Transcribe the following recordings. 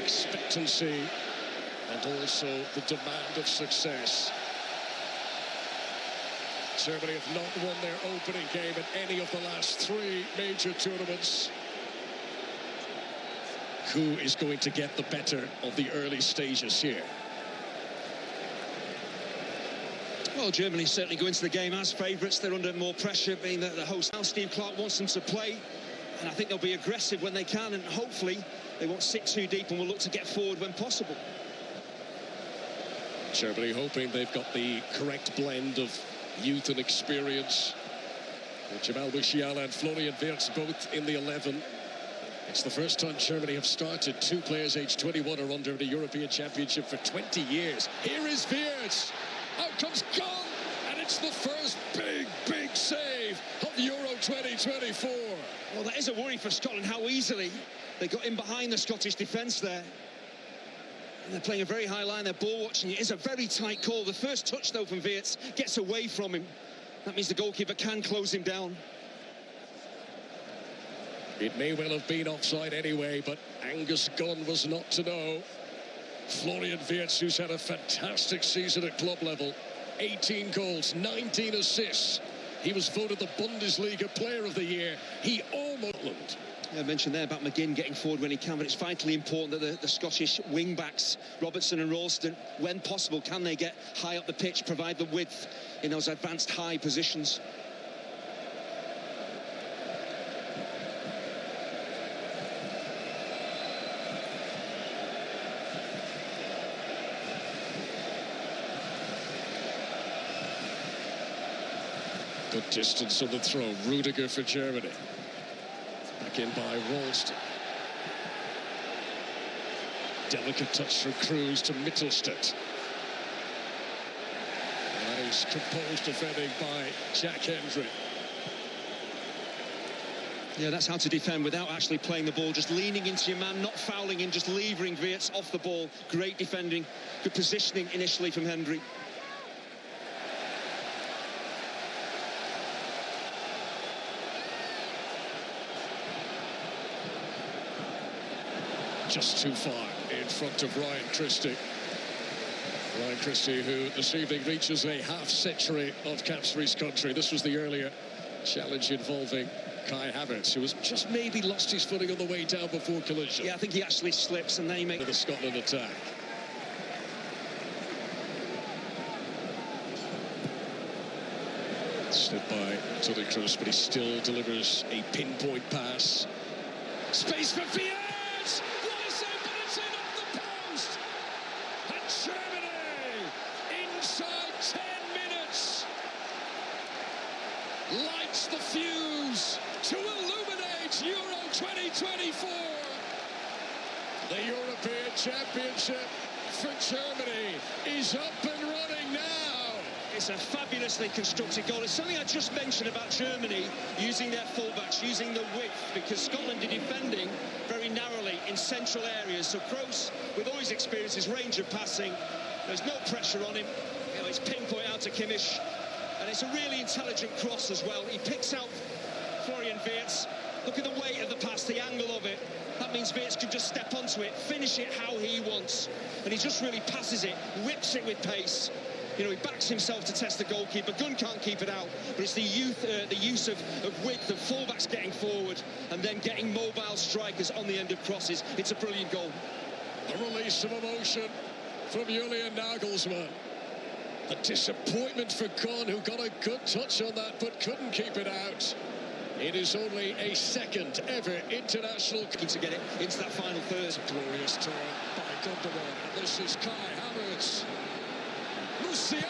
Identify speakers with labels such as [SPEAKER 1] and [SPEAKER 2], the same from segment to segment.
[SPEAKER 1] expectancy and also the demand of success. Germany have not won their opening game in any of the last 3 major tournaments. Who is going to get the better of the early stages here?
[SPEAKER 2] Well, Germany certainly go into the game as favourites. They're under more pressure, being that the host. Now Steve Clarke wants them to play, and I think they'll be aggressive when they can, and hopefully they won't sit too deep and will look to get forward when possible.
[SPEAKER 1] Germany hoping they've got the correct blend of youth and experience. With Jamal Musiala and Florian Wirtz both in the 11. It's the first time Germany have started 2 players aged 21 or under in the European Championship for 20 years. Here is Wirtz. Out comes Gunn, and it's the first big save of Euro 2024.
[SPEAKER 2] Well, that is a worry for Scotland, how easily they got in behind the Scottish defence there. And they're playing a very high line, they're ball watching. It is a very tight call. The first touch, though, from Wirtz gets away from him. That means the goalkeeper can close him down.
[SPEAKER 1] It may well have been offside anyway, but Angus Gunn was not to know. Florian Wirtz, who's had a fantastic season at club level, 18 goals, 19 assists. He was voted the Bundesliga Player of the Year. He almost...
[SPEAKER 2] I mentioned there about McGinn getting forward when he can, but it's vitally important that the Scottish wing-backs, Robertson and Ralston, when possible, can they get high up the pitch, provide the width in those advanced high positions.
[SPEAKER 1] Good distance on the throw. Rudiger for Germany. Back in by Ralston. Delicate touch from Cruz to Mittelstadt. And that is composed defending by Jack Hendry.
[SPEAKER 2] Yeah, that's how to defend without actually playing the ball, just leaning into your man, not fouling him, just levering Wirtz off the ball. Great defending, good positioning initially from Hendry.
[SPEAKER 1] Just too far in front of Ryan Christie. Ryan Christie, who this evening reaches a half-century of Caps Reece country. This was the earlier challenge involving Kai Havertz, who was just maybe lost his footing on the way down before collision.
[SPEAKER 2] Yeah, I think he actually slips and then he makes
[SPEAKER 1] the Scotland attack. Slipped by Toni Kroos, but he still delivers a pinpoint pass. Space for Fiat! Lights the fuse to illuminate Euro 2024. The European Championship for Germany is up and running now.
[SPEAKER 2] It's a fabulously constructed goal. It's something I just mentioned about Germany using their fullbacks, using the width, because Scotland are defending very narrowly in central areas. So Kroos, with all his experience, his range of passing, there's no pressure on him. You know, it's pinpoint out to Kimmich. And it's a really intelligent cross as well. He picks out Florian Wirtz. Look at the weight of the pass, the angle of it. That means Wirtz can just step onto it, finish it how he wants. And he just really passes it, whips it with pace. You know, he backs himself to test the goalkeeper. Gunn can't keep it out, but it's the use of width, of fullbacks getting forward and then getting mobile strikers on the end of crosses. It's a brilliant goal.
[SPEAKER 1] A release of emotion from Julian Nagelsmann. The disappointment for Gunn, who got a good touch on that but couldn't keep it out. It is only a second ever international
[SPEAKER 2] to get it into that final third.
[SPEAKER 1] It's a glorious turn by Gundogan. And this is Kai Havertz. Musiala!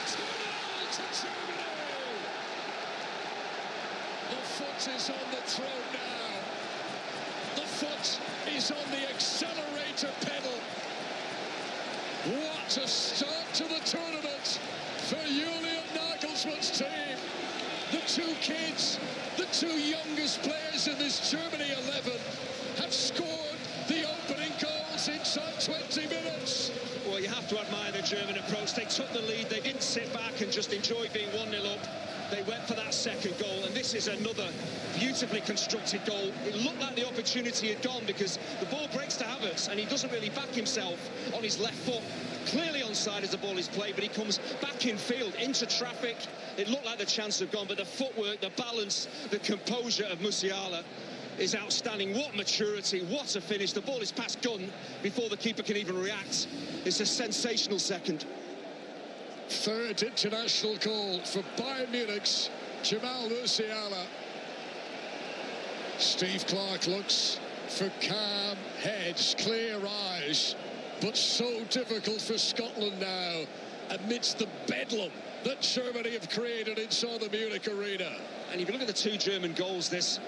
[SPEAKER 1] 2-0 to Germany! The foot is on the throat now. The foot is on the accelerator pedal. What a start to the tournament for Julian Nagelsmann's team. The 2 kids, the 2 youngest players in this Germany 11 have scored the opening goals inside 20 minutes.
[SPEAKER 2] Well, you have to admire the German approach. They took the lead, they didn't sit back and just enjoy being 1-0 up. They went for that second goal, and this this is another beautifully constructed goal. It looked like the opportunity had gone because the ball breaks to Havertz and he doesn't really back himself on his left foot. Clearly onside as the ball is played, but he comes back in field into traffic. It looked like the chance had gone, but the footwork, the balance, the composure of Musiala is outstanding. What maturity, what a finish. The ball is past gun before the keeper can even react. It's a sensational second.
[SPEAKER 1] Third international goal for Bayern Munich's Jamal Musiala. Steve Clarke looks for calm heads, clear eyes, but so difficult for Scotland now amidst the bedlam that Germany have created inside the Munich arena.
[SPEAKER 2] And if you look at the two German goals, there's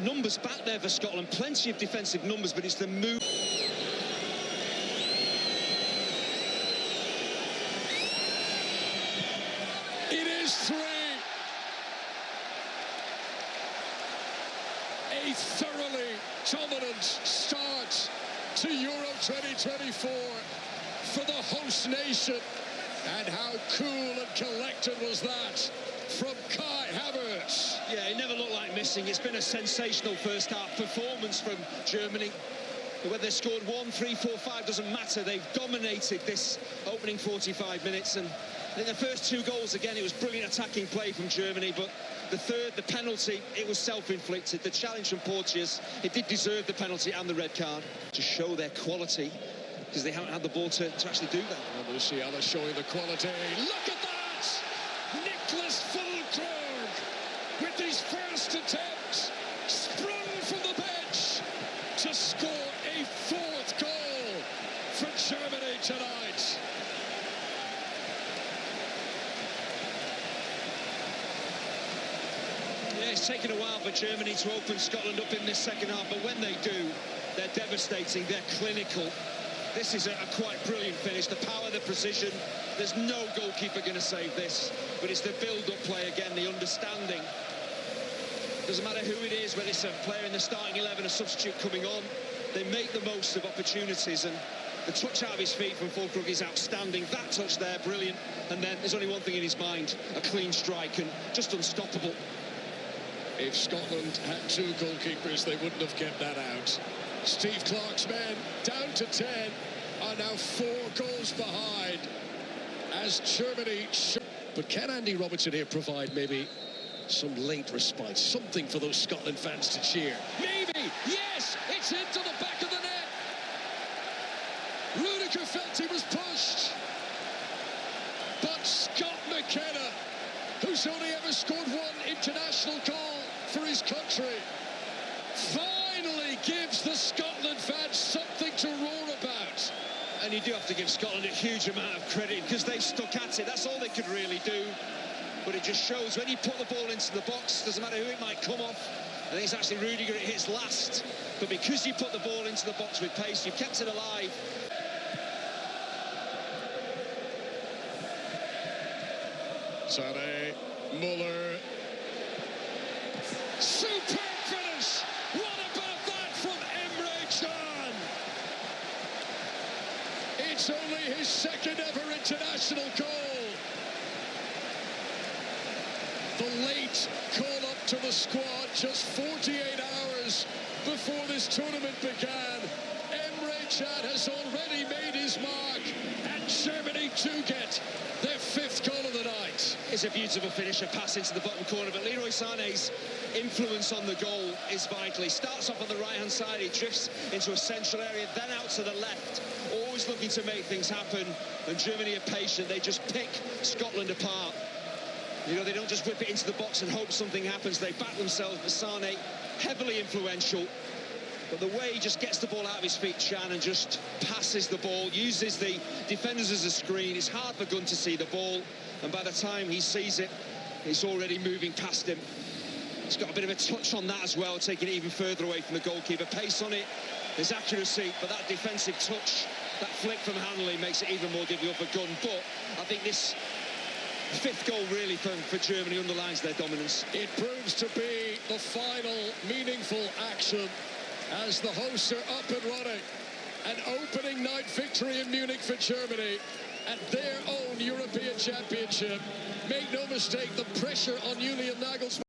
[SPEAKER 2] numbers back there for Scotland, plenty of defensive numbers, but it's the move.
[SPEAKER 1] It is three. A thoroughly dominant start to Euro 2024 for the host nation. And how cool and collected was that from Kai Havertz.
[SPEAKER 2] Yeah, it never looked like missing. It's been a sensational first half performance from Germany. Whether they scored 1, 3, 4, 5 doesn't matter. They've dominated this opening 45 minutes. And I think the first two goals, again, it was brilliant attacking play from Germany. But the third, the penalty, it was self-inflicted. The challenge from Porteous, it did deserve the penalty and the red card to show their quality, because they haven't had the ball to actually do that.
[SPEAKER 1] And Musiala showing the quality. Look at that! Nicholas Fulkrug with his first attempt, sprung from the bench to score a fourth goal for Germany tonight.
[SPEAKER 2] Yeah, it's taken a while for Germany to open Scotland up in this second half, but when they do, they're devastating, they're clinical. This is a quite brilliant finish. The power, the precision. There's no goalkeeper going to save this. But it's the build-up play again, the understanding. Doesn't matter who it is, whether it's a player in the starting 11, a substitute coming on. They make the most of opportunities. And the touch out of his feet from Fulkrug is outstanding. That touch there, brilliant. And then there's only one thing in his mind, a clean strike and just unstoppable.
[SPEAKER 1] If Scotland had two goalkeepers, they wouldn't have kept that out. Steve Clarke's men down to 10 are now 4 goals behind as Germany. But can Andy Robertson here provide maybe some late respite, something for those Scotland fans to cheer? Maybe, yes, it's into the back of the net. Rudiger felt he was pushed, but Scott McKenna, who's only ever scored 1 international goal for his country, finally gives the Scotland fans something to roar about.
[SPEAKER 2] And you do have to give Scotland a huge amount of credit because they stuck at it. That's all they could really do. But it just shows when you put the ball into the box, doesn't matter who it might come off. I think it's actually Rudiger, it hits last. But because you put the ball into the box with pace, you've kept it alive.
[SPEAKER 1] Sané, Muller. Superb finish! What about that from Emre Can? It's only his second ever international goal. The late call up to the squad just 48 hours before this tournament began. Emre Can has already made his mark, and Germany do get their 5th goal of the night.
[SPEAKER 2] It's a beautiful finish, a pass into the bottom corner, but Leroy Sané's influence on the goal is vital. He starts off on the right-hand side, he drifts into a central area, then out to the left, always looking to make things happen, and Germany are patient. They just pick Scotland apart. You know, they don't just whip it into the box and hope something happens. They back themselves, but Sané, heavily influential. But the way he just gets the ball out of his feet, Can, and just passes the ball, uses the defenders as a screen. It's hard for Gunn to see the ball, and by the time he sees it, it's already moving past him. He's got a bit of a touch on that as well, taking it even further away from the goalkeeper. Pace on it, his accuracy, but that defensive touch, that flick from Hanley makes it even more difficult for Gunn. But I think this 5th goal really for Germany underlines their dominance.
[SPEAKER 1] It proves to be the final meaningful action as the hosts are up and running. An opening night victory in Munich for Germany at their own European Championship. Make no mistake, the pressure on Julian Nagelsmann